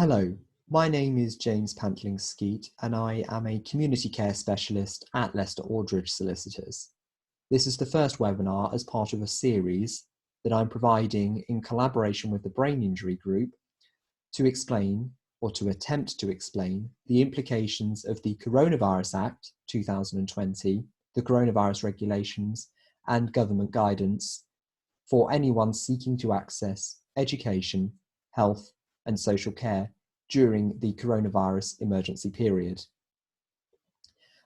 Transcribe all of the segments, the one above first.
Hello, my name is James Pantling-Skeet and I am a community care specialist at Leicester Aldridge Solicitors. This is the first webinar as part of a series that I'm providing in collaboration with the Brain Injury Group to explain, or to attempt to explain, the implications of the Coronavirus Act 2020, the coronavirus regulations and government guidance for anyone seeking to access education, health and social care during the coronavirus emergency period.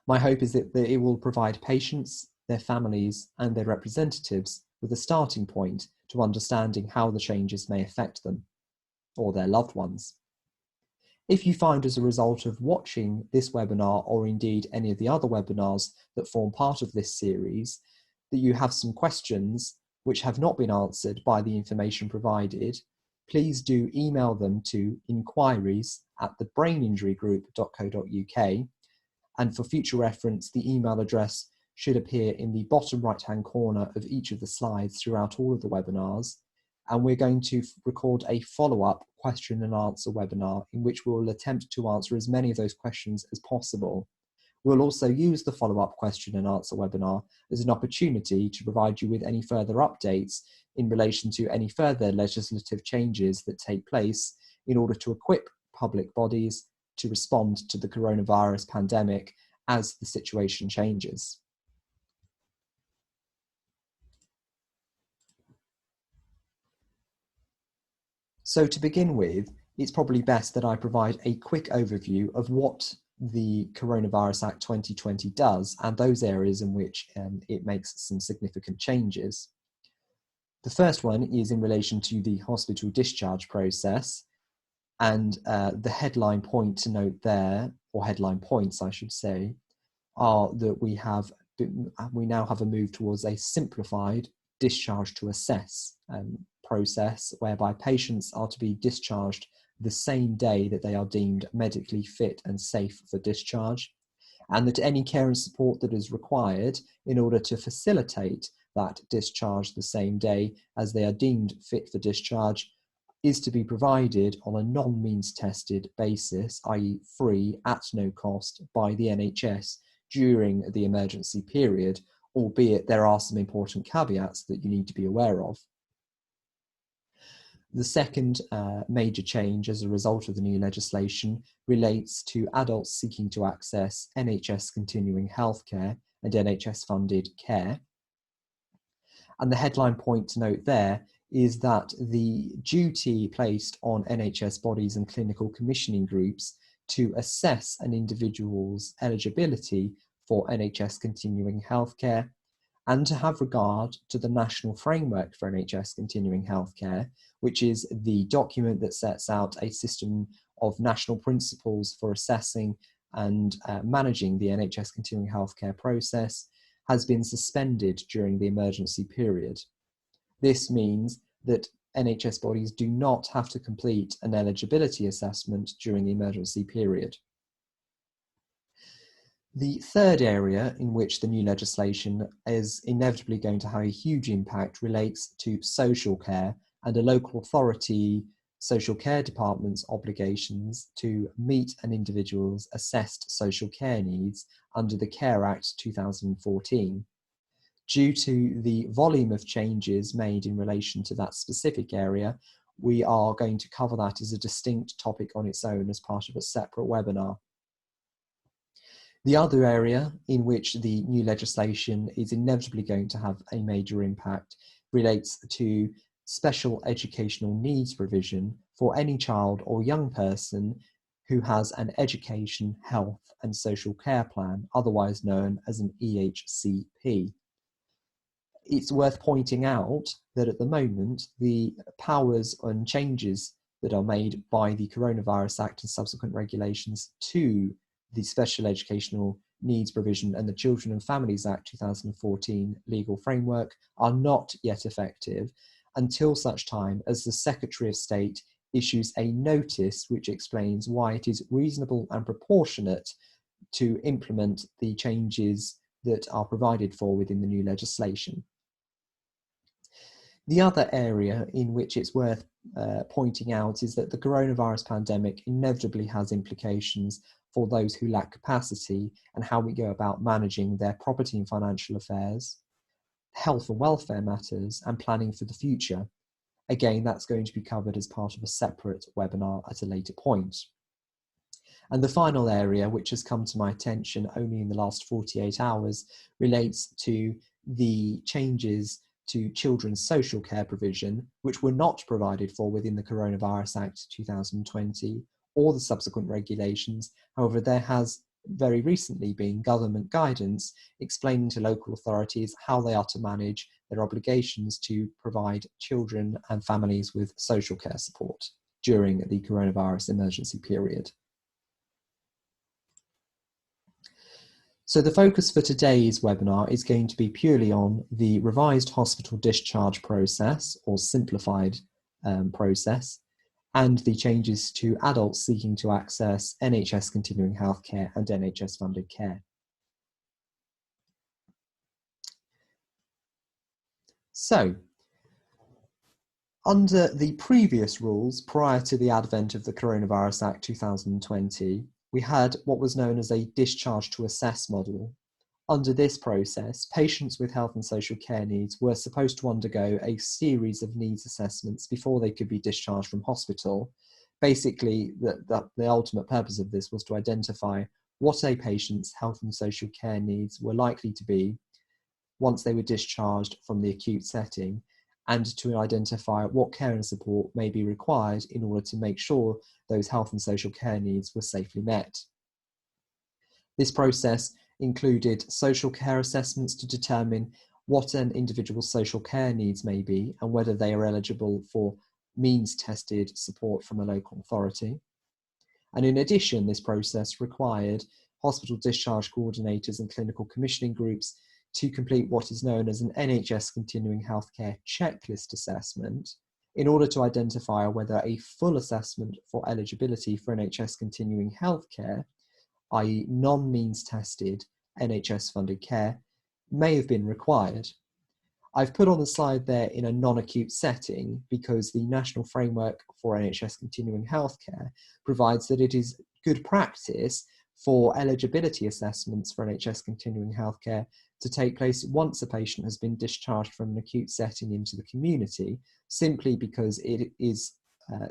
My hope is that it will provide patients, their families and their representatives with a starting point to understanding how the changes may affect them or their loved ones. If you find as a result of watching this webinar or indeed any of the other webinars that form part of this series that you have some questions which have not been answered by the information provided, please do email them to inquiries@thebraininjurygroup.co.uk, and for future reference, the email address should appear in the bottom right-hand corner of each of the slides throughout all of the webinars, and we're going to record a follow-up question and answer webinar in which we will attempt to answer as many of those questions as possible. We'll also use the follow-up question and answer webinar as an opportunity to provide you with any further updates in relation to any further legislative changes that take place in order to equip public bodies to respond to the coronavirus pandemic as the situation changes. So to begin with, it's probably best that I provide a quick overview of what the Coronavirus Act 2020 does and those areas in which it makes some significant changes. The first one is in relation to the hospital discharge process, and the headline point to note there, or headline points I should say, are that we now have a move towards a simplified discharge to assess process whereby patients are to be discharged the same day that they are deemed medically fit and safe for discharge, and that any care and support that is required in order to facilitate that discharge the same day as they are deemed fit for discharge is to be provided on a non-means tested basis, i.e. free at no cost by the NHS during the emergency period, albeit there are some important caveats that you need to be aware of. The second major change as a result of the new legislation relates to adults seeking to access NHS continuing healthcare and NHS funded care. And the headline point to note there is that the duty placed on NHS bodies and clinical commissioning groups to assess an individual's eligibility for NHS continuing healthcare and to have regard to the National Framework for NHS Continuing Healthcare, which is the document that sets out a system of national principles for assessing and managing the NHS Continuing Healthcare process, has been suspended during the emergency period. This means that NHS bodies do not have to complete an eligibility assessment during the emergency period. The third area in which the new legislation is inevitably going to have a huge impact relates to social care and a local authority social care department's obligations to meet an individual's assessed social care needs under the Care Act 2014. Due to the volume of changes made in relation to that specific area, we are going to cover that as a distinct topic on its own as part of a separate webinar. The other area in which the new legislation is inevitably going to have a major impact relates to special educational needs provision for any child or young person who has an education, health and social care plan, otherwise known as an EHCP. It's worth pointing out that at the moment, the powers and changes that are made by the Coronavirus Act and subsequent regulations to the Special Educational Needs Provision and the Children and Families Act 2014 legal framework are not yet effective until such time as the Secretary of State issues a notice which explains why it is reasonable and proportionate to implement the changes that are provided for within the new legislation. The other area in which it's worth pointing out is that the coronavirus pandemic inevitably has implications for those who lack capacity and how we go about managing their property and financial affairs, health and welfare matters, and planning for the future. Again, that's going to be covered as part of a separate webinar at a later point. And the final area, which has come to my attention only in the last 48 hours, relates to the changes to children's social care provision, which were not provided for within the Coronavirus Act 2020 or the subsequent regulations. However, there has very recently been government guidance explaining to local authorities how they are to manage their obligations to provide children and families with social care support during the coronavirus emergency period. So the focus for today's webinar is going to be purely on the revised hospital discharge process or simplified process, and the changes to adults seeking to access NHS continuing healthcare and NHS funded care. So, under the previous rules prior to the advent of the Coronavirus Act 2020, we had what was known as a discharge to assess model. Under this process, patients with health and social care needs were supposed to undergo a series of needs assessments before they could be discharged from hospital. Basically, the ultimate purpose of this was to identify what a patient's health and social care needs were likely to be once they were discharged from the acute setting, and to identify what care and support may be required in order to make sure those health and social care needs were safely met. This process included social care assessments to determine what an individual's social care needs may be and whether they are eligible for means-tested support from a local authority. And in addition, this process required hospital discharge coordinators and clinical commissioning groups to complete what is known as an NHS continuing healthcare checklist assessment in order to identify whether a full assessment for eligibility for NHS continuing healthcare, i.e. non-means tested NHS funded care, may have been required. I've put on the slide there in a non-acute setting because the National Framework for NHS Continuing Healthcare provides that it is good practice for eligibility assessments for NHS Continuing Healthcare to take place once a patient has been discharged from an acute setting into the community, simply because it is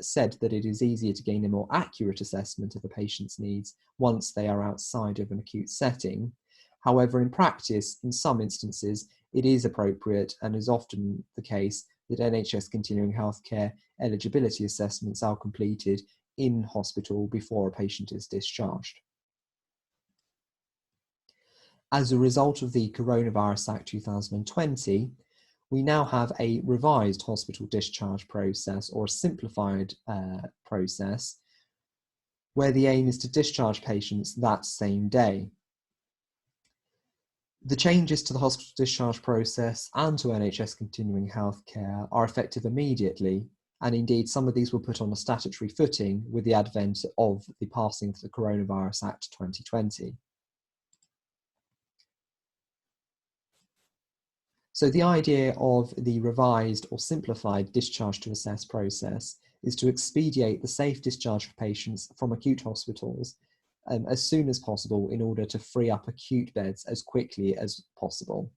said that it is easier to gain a more accurate assessment of a patient's needs once they are outside of an acute setting. However, in practice, in some instances, it is appropriate and is often the case that NHS continuing healthcare eligibility assessments are completed in hospital before a patient is discharged. As a result of the Coronavirus Act 2020, we now have a revised hospital discharge process or a simplified process where the aim is to discharge patients that same day. The changes to the hospital discharge process and to NHS continuing healthcare are effective immediately, and indeed some of these were put on a statutory footing with the advent of the passing of the Coronavirus Act 2020. So the idea of the revised or simplified discharge to assess process is to expedite the safe discharge of patients from acute hospitals as soon as possible in order to free up acute beds as quickly as possible.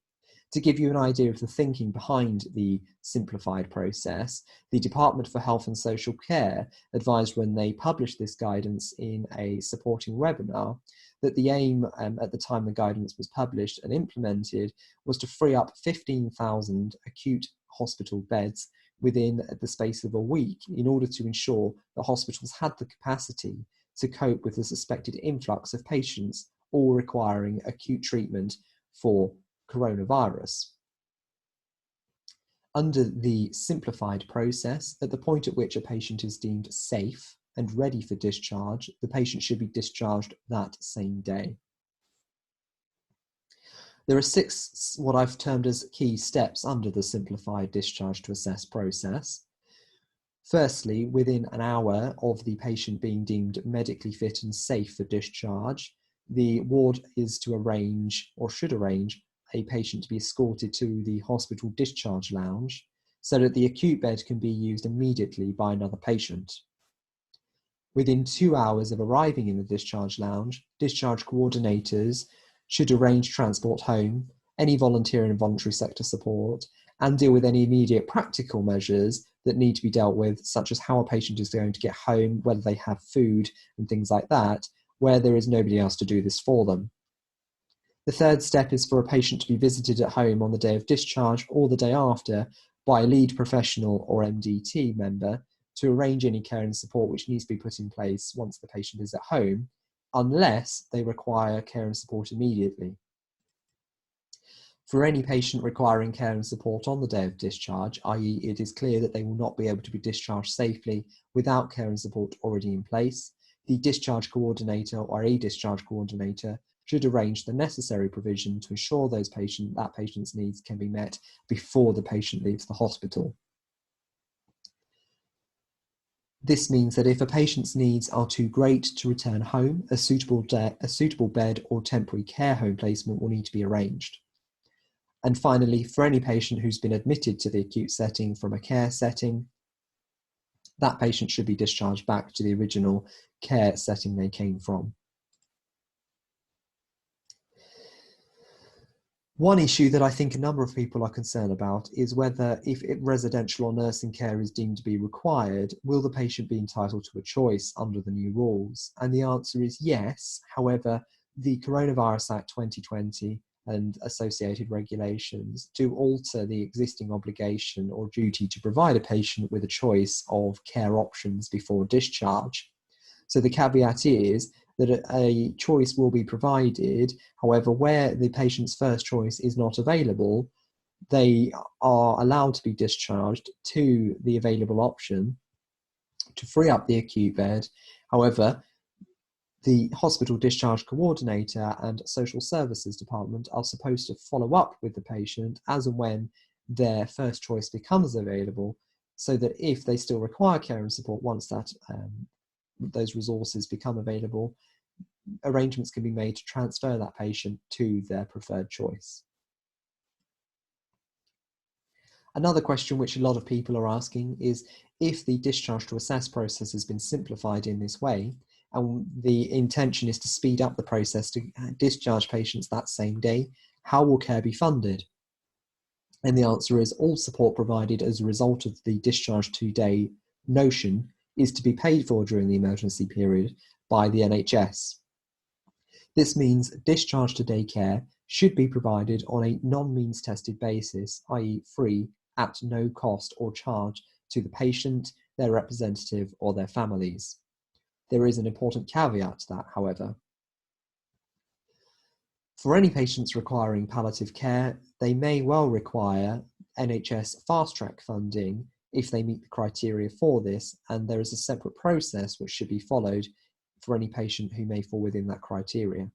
To give you an idea of the thinking behind the simplified process, the Department for Health and Social Care advised when they published this guidance in a supporting webinar that the aim at the time the guidance was published and implemented was to free up 15,000 acute hospital beds within the space of a week in order to ensure that hospitals had the capacity to cope with the suspected influx of patients all requiring acute treatment for coronavirus. Under the simplified process, at the point at which a patient is deemed safe and ready for discharge, the patient should be discharged that same day. There are 6 what I've termed as key steps under the simplified discharge to assess process. Firstly, within an hour of the patient being deemed medically fit and safe for discharge, the ward is to arrange or should arrange a patient to be escorted to the hospital discharge lounge so that the acute bed can be used immediately by another patient. Within 2 hours of arriving in the discharge lounge, discharge coordinators should arrange transport home, any volunteer and voluntary sector support, and deal with any immediate practical measures that need to be dealt with, such as how a patient is going to get home, whether they have food and things like that, where there is nobody else to do this for them. The third step is for a patient to be visited at home on the day of discharge or the day after by a lead professional or MDT member to arrange any care and support which needs to be put in place once the patient is at home, unless they require care and support immediately. For any patient requiring care and support on the day of discharge, i.e. it is clear that they will not be able to be discharged safely without care and support already in place, the discharge coordinator or a discharge coordinator should arrange the necessary provision to ensure that patient's needs can be met before the patient leaves the hospital. This means that if a patient's needs are too great to return home, a suitable bed or temporary care home placement will need to be arranged. And finally, for any patient who's been admitted to the acute setting from a care setting, that patient should be discharged back to the original care setting they came from. One issue that I think a number of people are concerned about is whether, if residential or nursing care is deemed to be required, will the patient be entitled to a choice under the new rules? And the answer is yes. However, the Coronavirus Act 2020 and associated regulations do alter the existing obligation or duty to provide a patient with a choice of care options before discharge. So the caveat is that a choice will be provided. However, where the patient's first choice is not available, they are allowed to be discharged to the available option to free up the acute bed. However, the hospital discharge coordinator and social services department are supposed to follow up with the patient as and when their first choice becomes available, so that if they still require care and support once that those resources become available, arrangements can be made to transfer that patient to their preferred choice. Another question which a lot of people are asking is, if the discharge to assess process has been simplified in this way, and the intention is to speed up the process to discharge patients that same day, how will care be funded? And the answer is, all support provided as a result of the discharge to-day notion is to be paid for during the emergency period by the NHS. This means discharge to day care should be provided on a non-means tested basis, i.e. free, at no cost or charge to the patient, their representative, or their families. There is an important caveat to that, however. For any patients requiring palliative care, they may well require NHS fast-track funding if they meet the criteria for this, and there is a separate process which should be followed for any patient who may fall within that criteria.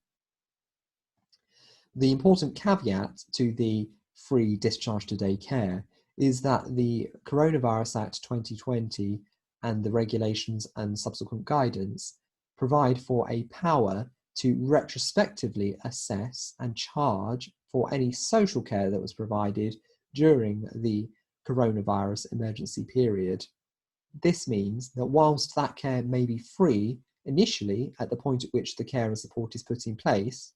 The important caveat to the free discharge to day care is that the Coronavirus Act 2020 and the regulations and subsequent guidance provide for a power to retrospectively assess and charge for any social care that was provided during the coronavirus emergency period. This means that whilst that care may be free initially at the point at which the care and support is put in place,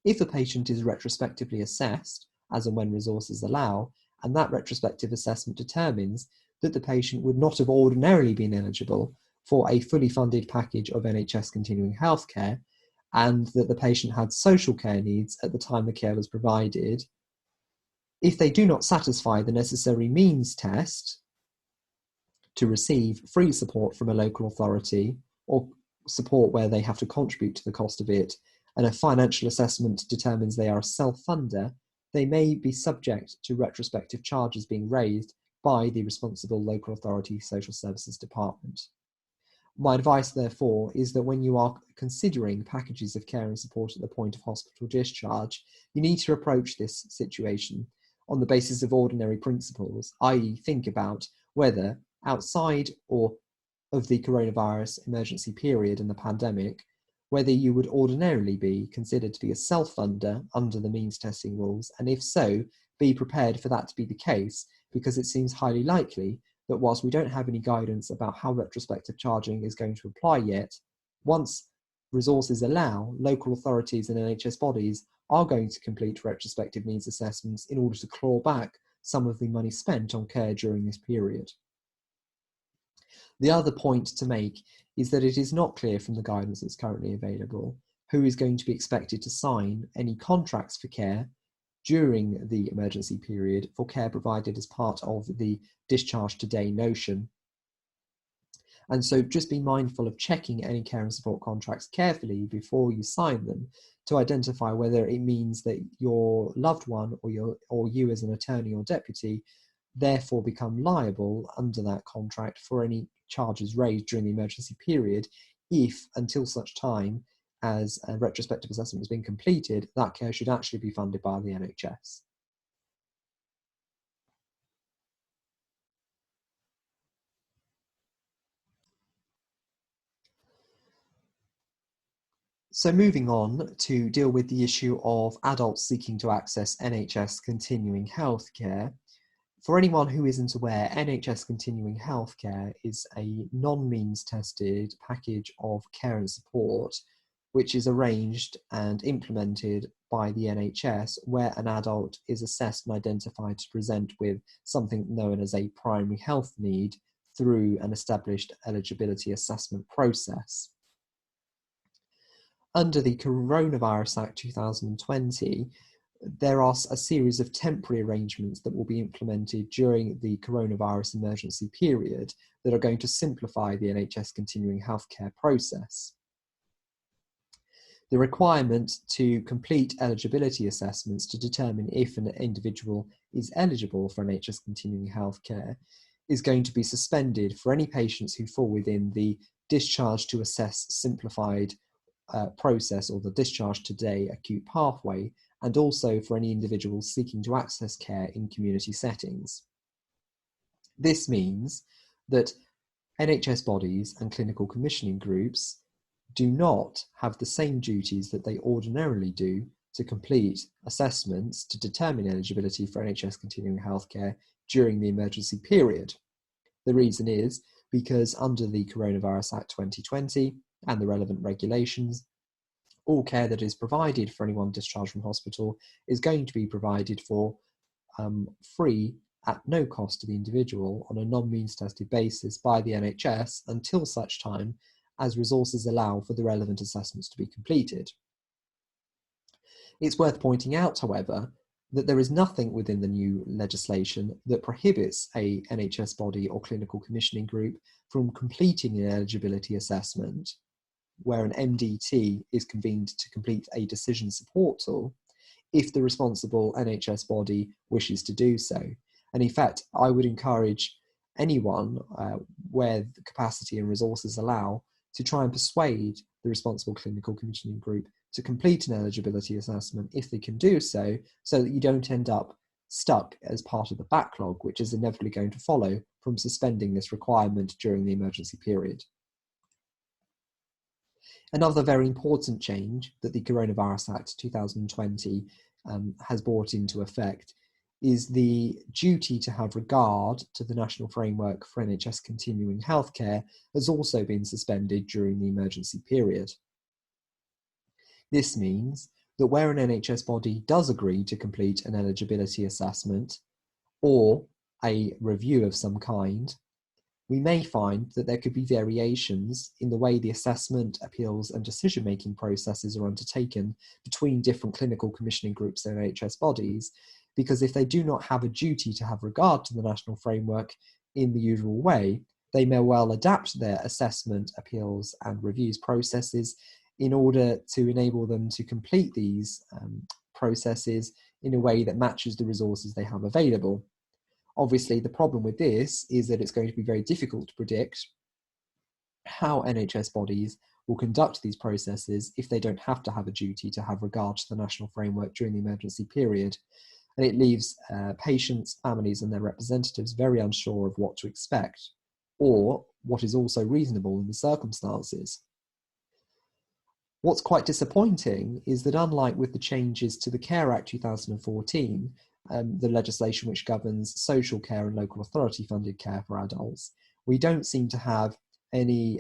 if a patient is retrospectively assessed, as and when resources allow, and that retrospective assessment determines that the patient would not have ordinarily been eligible for a fully funded package of NHS continuing healthcare, and that the patient had social care needs at the time the care was provided, if they do not satisfy the necessary means test to receive free support from a local authority, or support where they have to contribute to the cost of it, and a financial assessment determines they are a self-funder, they may be subject to retrospective charges being raised by the responsible local authority social services department. My advice, therefore, is that when you are considering packages of care and support at the point of hospital discharge, you need to approach this situation on the basis of ordinary principles, i.e. think about whether, outside or of the coronavirus emergency period and the pandemic, whether you would ordinarily be considered to be a self-funder under the means testing rules, and if so, be prepared for that to be the case, because it seems highly likely that whilst we don't have any guidance about how retrospective charging is going to apply yet, once resources allow, local authorities and NHS bodies are going to complete retrospective needs assessments in order to claw back some of the money spent on care during this period. The other point to make is that it is not clear from the guidance that's currently available who is going to be expected to sign any contracts for care during the emergency period for care provided as part of the discharge today notion. And so just be mindful of checking any care and support contracts carefully before you sign them to identify whether it means that your loved one or you as an attorney or deputy therefore become liable under that contract for any charges raised during the emergency period if, until such time as a retrospective assessment has been completed, that care should actually be funded by the NHS. So moving on to deal with the issue of adults seeking to access NHS continuing healthcare. For anyone who isn't aware, NHS continuing healthcare is a non-means tested package of care and support which is arranged and implemented by the NHS, where an adult is assessed and identified to present with something known as a primary health need through an established eligibility assessment process. Under the Coronavirus Act 2020, there are a series of temporary arrangements that will be implemented during the coronavirus emergency period that are going to simplify the NHS continuing healthcare process. The requirement to complete eligibility assessments to determine if an individual is eligible for NHS continuing healthcare is going to be suspended for any patients who fall within the discharge to assess simplified process or the discharge today acute pathway, and also for any individuals seeking to access care in community settings. This means that NHS bodies and clinical commissioning groups do not have the same duties that they ordinarily do to complete assessments to determine eligibility for NHS continuing healthcare during the emergency period. The reason is because under the Coronavirus Act 2020 and the relevant regulations, all care that is provided for anyone discharged from hospital is going to be provided for free at no cost to the individual on a non-means tested basis by the NHS until such time as resources allow for the relevant assessments to be completed. It's worth pointing out, however, that there is nothing within the new legislation that prohibits a NHS body or clinical commissioning group from completing an eligibility assessment where an MDT is convened to complete a decision support tool if the responsible NHS body wishes to do so. And in fact, I would encourage anyone where the capacity and resources allow to try and persuade the responsible clinical commissioning group to complete an eligibility assessment if they can do so, so that you don't end up stuck as part of the backlog, which is inevitably going to follow from suspending this requirement during the emergency period. Another very important change that the Coronavirus Act 2020 has brought into effect is the duty to have regard to the national framework for NHS continuing healthcare has also been suspended during the emergency period. This means that where an NHS body does agree to complete an eligibility assessment or a review of some kind, we may find that there could be variations in the way the assessment, appeals and decision-making processes are undertaken between different clinical commissioning groups and NHS bodies, because if they do not have a duty to have regard to the national framework in the usual way, they may well adapt their assessment, appeals and reviews processes in order to enable them to complete these processes in a way that matches the resources they have available. Obviously, the problem with this is that it's going to be very difficult to predict how NHS bodies will conduct these processes if they don't have to have a duty to have regard to the national framework during the emergency period. And it leaves patients, families and their representatives very unsure of what to expect, or what is also reasonable in the circumstances. What's quite disappointing is that unlike with the changes to the Care Act 2014, the legislation which governs social care and local authority funded care for adults, we don't seem to have any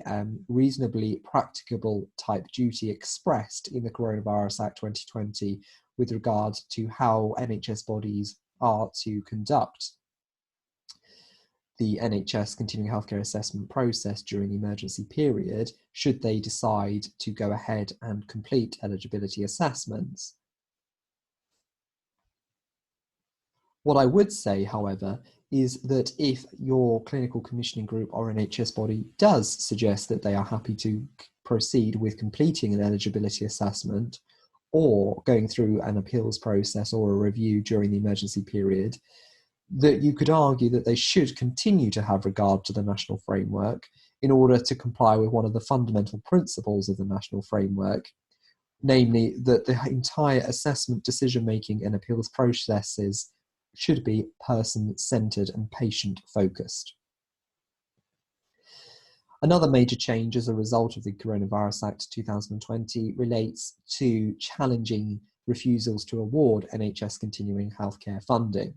reasonably practicable type duty expressed in the Coronavirus Act 2020 with regard to how NHS bodies are to conduct the NHS continuing healthcare assessment process during the emergency period, should they decide to go ahead and complete eligibility assessments. What I would say, however, is that if your clinical commissioning group or NHS body does suggest that they are happy to proceed with completing an eligibility assessment or going through an appeals process or a review during the emergency period, that you could argue that they should continue to have regard to the national framework in order to comply with one of the fundamental principles of the national framework, namely that the entire assessment, decision-making and appeals processes should be person-centred and patient-focused. Another major change as a result of the Coronavirus Act 2020 relates to challenging refusals to award NHS continuing healthcare funding.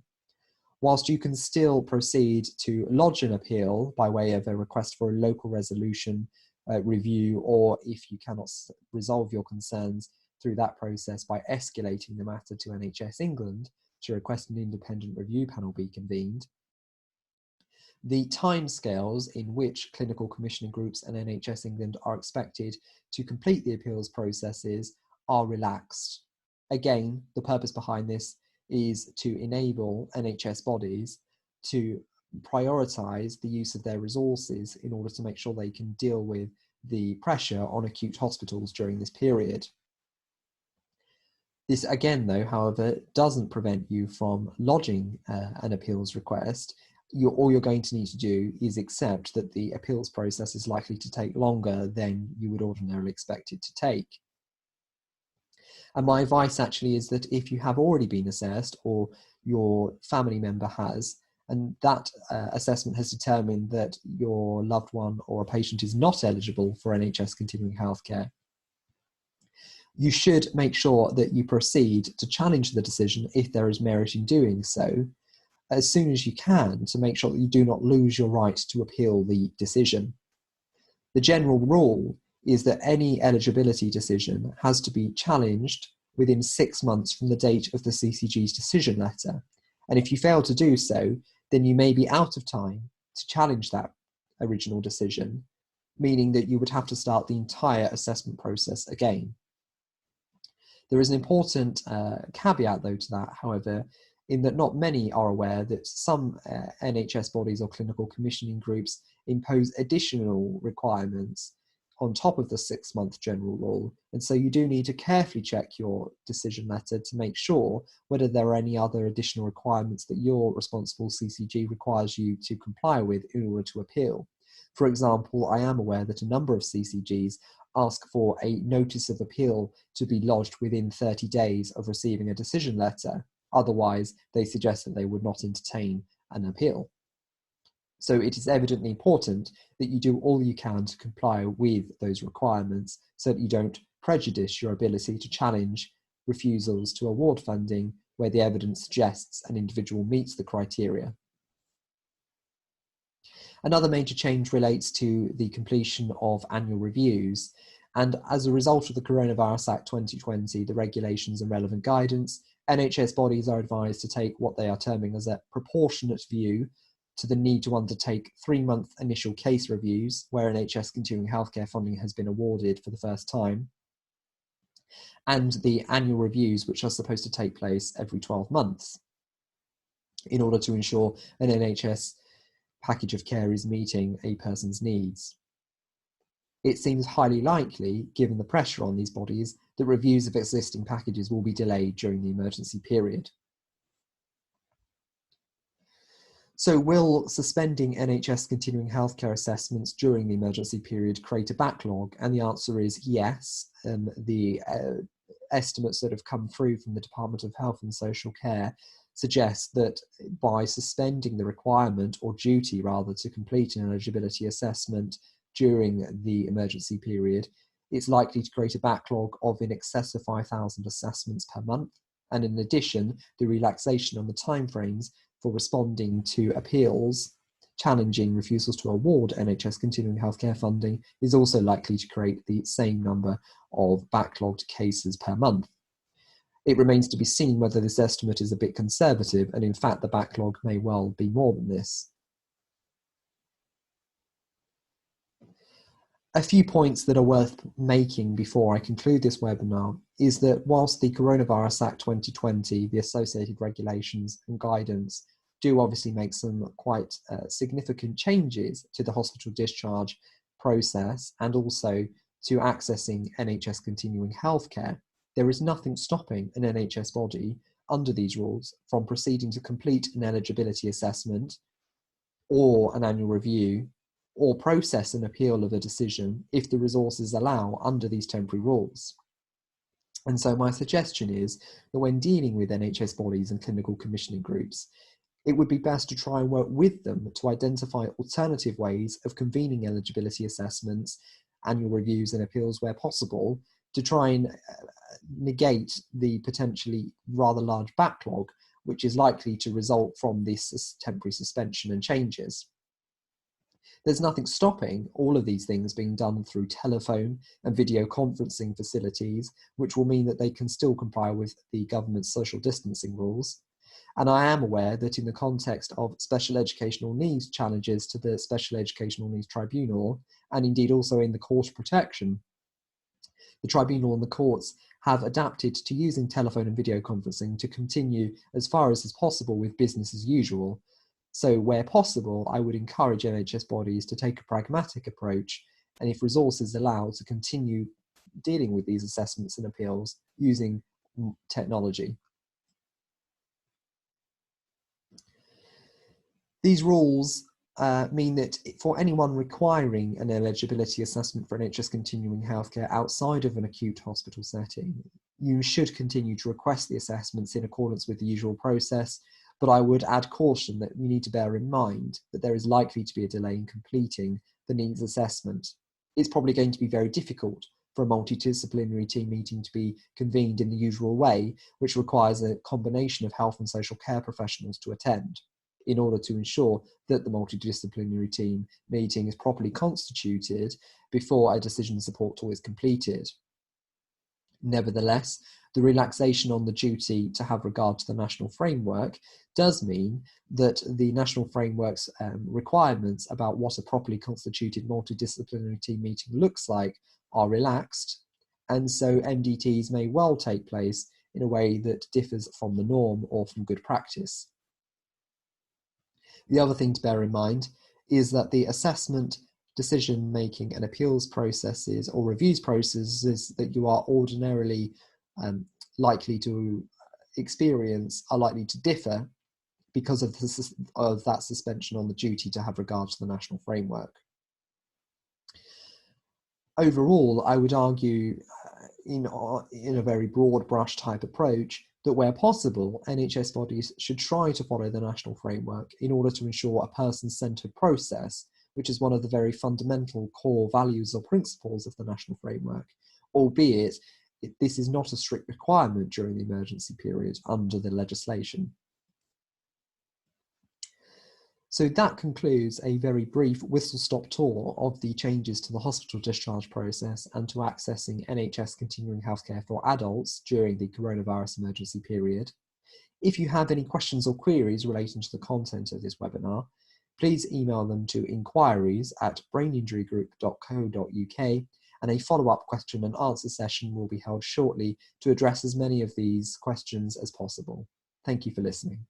Whilst you can still proceed to lodge an appeal by way of a request for a local resolution review, or if you cannot resolve your concerns through that process by escalating the matter to NHS England to request an independent review panel be convened, the timescales in which clinical commissioning groups and NHS England are expected to complete the appeals processes are relaxed. Again, the purpose behind this is to enable NHS bodies to prioritise the use of their resources in order to make sure they can deal with the pressure on acute hospitals during this period. This again, though, however, doesn't prevent you from lodging an appeals request. All you're going to need to do is accept that the appeals process is likely to take longer than you would ordinarily expect it to take. And my advice actually is that if you have already been assessed or your family member has, and that assessment has determined that your loved one or a patient is not eligible for NHS continuing healthcare, you should make sure that you proceed to challenge the decision if there is merit in doing so as soon as you can, to make sure that you do not lose your right to appeal the decision. The general rule is that any eligibility decision has to be challenged within 6 months from the date of the CCG's decision letter. And if you fail to do so, then you may be out of time to challenge that original decision, meaning that you would have to start the entire assessment process again. There is an important caveat, though, to that, however, in that not many are aware that some NHS bodies or clinical commissioning groups impose additional requirements on top of the 6-month general rule. And so you do need to carefully check your decision letter to make sure whether there are any other additional requirements that your responsible CCG requires you to comply with in order to appeal. For example, I am aware that a number of CCGs ask for a notice of appeal to be lodged within 30 days of receiving a decision letter. Otherwise, they suggest that they would not entertain an appeal. So it is evidently important that you do all you can to comply with those requirements so that you don't prejudice your ability to challenge refusals to award funding where the evidence suggests an individual meets the criteria. Another major change relates to the completion of annual reviews. And as a result of the Coronavirus Act 2020, the regulations and relevant guidance, NHS bodies are advised to take what they are terming as a proportionate view to the need to undertake 3-month initial case reviews where NHS continuing healthcare funding has been awarded for the first time, and the annual reviews, which are supposed to take place every 12 months in order to ensure an NHS package of care is meeting a person's needs. It seems highly likely, given the pressure on these bodies, that reviews of existing packages will be delayed during the emergency period. So will suspending NHS continuing healthcare assessments during the emergency period create a backlog? And the answer is yes. The estimates that have come through from the Department of Health and Social Care suggest that by suspending the requirement, or duty rather, to complete an eligibility assessment during the emergency period, it's likely to create a backlog of in excess of 5,000 assessments per month. And in addition, the relaxation on the timeframes for responding to appeals challenging refusals to award NHS continuing healthcare funding is also likely to create the same number of backlogged cases per month. It remains to be seen whether this estimate is a bit conservative, and in fact the backlog may well be more than this. A few points that are worth making before I conclude this webinar is that whilst the Coronavirus Act 2020, the associated regulations and guidance do obviously make some quite significant changes to the hospital discharge process and also to accessing NHS continuing healthcare, there is nothing stopping an NHS body under these rules from proceeding to complete an eligibility assessment or an annual review or process an appeal of a decision if the resources allow under these temporary rules. And so my suggestion is that when dealing with NHS bodies and clinical commissioning groups, it would be best to try and work with them to identify alternative ways of convening eligibility assessments, annual reviews and appeals where possible, to try and negate the potentially rather large backlog which is likely to result from this temporary suspension and changes. There's nothing stopping all of these things being done through telephone and video conferencing facilities, which will mean that they can still comply with the government's social distancing rules. And I am aware that in the context of special educational needs challenges to the Special Educational Needs Tribunal, and indeed also in the Court of Protection, the Tribunal and the courts have adapted to using telephone and video conferencing to continue as far as is possible with business as usual. So where possible, I would encourage NHS bodies to take a pragmatic approach, and if resources allow, to continue dealing with these assessments and appeals using technology. These rules mean that for anyone requiring an eligibility assessment for NHS continuing healthcare outside of an acute hospital setting, you should continue to request the assessments in accordance with the usual process, but I would add caution that you need to bear in mind that there is likely to be a delay in completing the needs assessment. It's probably going to be very difficult for a multidisciplinary team meeting to be convened in the usual way, which requires a combination of health and social care professionals to attend, in order to ensure that the multidisciplinary team meeting is properly constituted before a decision support tool is completed. Nevertheless, the relaxation on the duty to have regard to the national framework does mean that the national framework's requirements about what a properly constituted multidisciplinary team meeting looks like are relaxed, and so MDTs may well take place in a way that differs from the norm or from good practice. The other thing to bear in mind is that the assessment, decision-making and appeals processes or reviews processes that you are ordinarily likely to experience are likely to differ because of that suspension on the duty to have regard to the national framework. Overall, I would argue in a very broad brush type approach that where possible, NHS bodies should try to follow the national framework in order to ensure a person-centred process, which is one of the very fundamental core values or principles of the national framework, albeit this is not a strict requirement during the emergency period under the legislation. So that concludes a very brief whistle-stop tour of the changes to the hospital discharge process and to accessing NHS continuing healthcare for adults during the coronavirus emergency period. If you have any questions or queries relating to the content of this webinar, please email them to inquiries@braininjurygroup.co.uk, and a follow-up question and answer session will be held shortly to address as many of these questions as possible. Thank you for listening.